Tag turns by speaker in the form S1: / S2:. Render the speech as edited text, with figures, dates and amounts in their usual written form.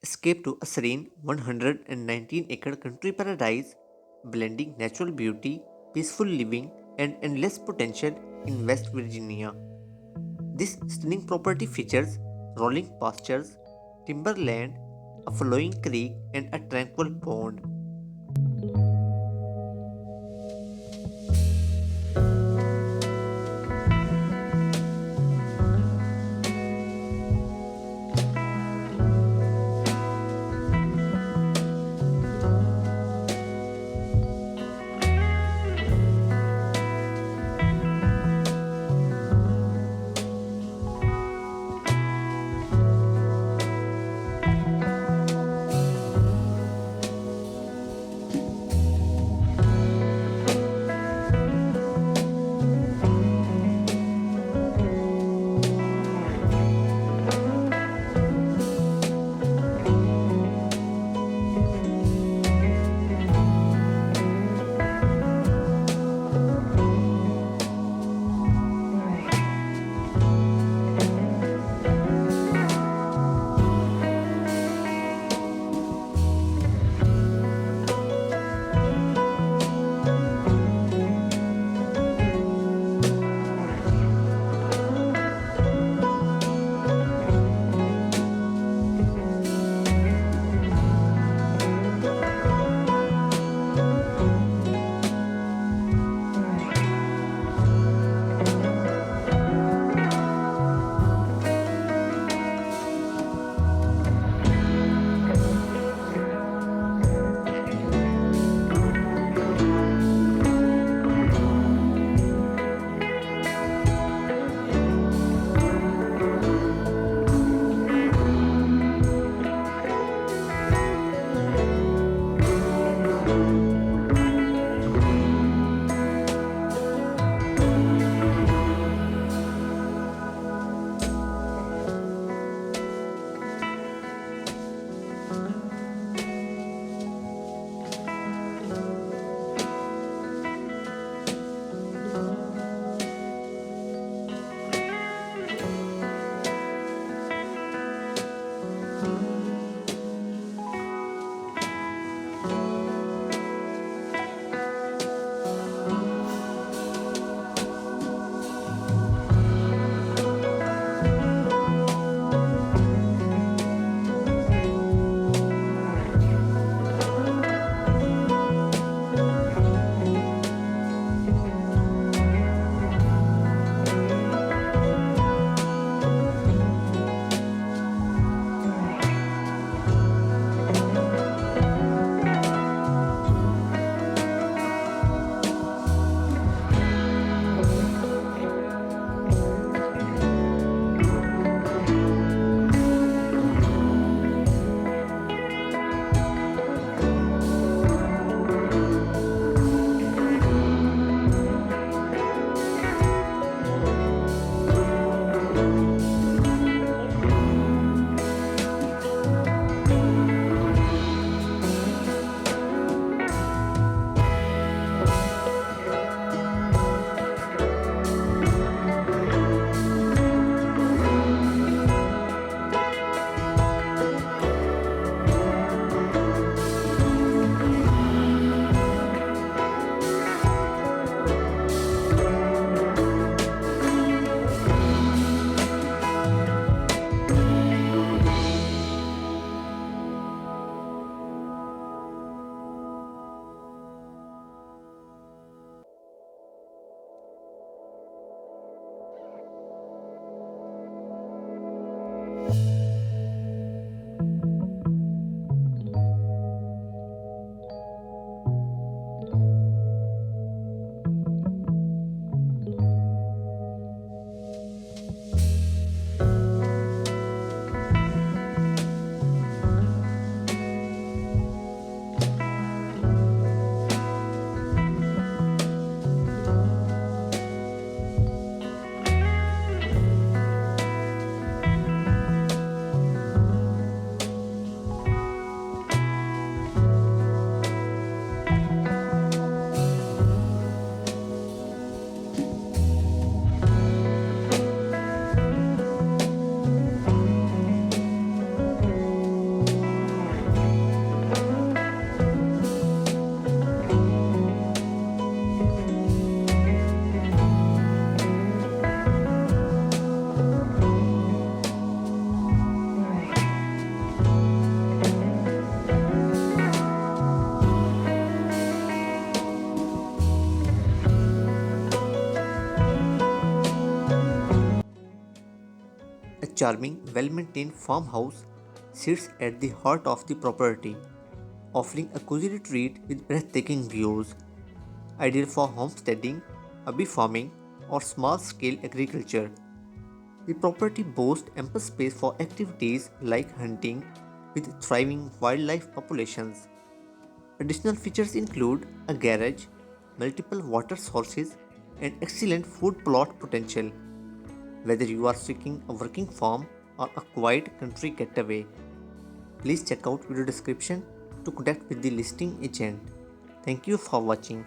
S1: Escape to a serene 119-acre country paradise, blending natural beauty, peaceful living, and endless potential in West Virginia. This stunning property features rolling pastures, timberland, a flowing creek, and a tranquil pond. charming, well-maintained farmhouse sits at the heart of the property, offering a cozy retreat with breathtaking views, ideal for homesteading, hobby farming, or small-scale agriculture. The property boasts ample space for activities like hunting with thriving wildlife populations. Additional features include a garage, multiple water sources, and excellent food plot potential. Whether you are seeking a working farm or a quiet country getaway, please check out video description to connect with the listing agent. Thank you for watching.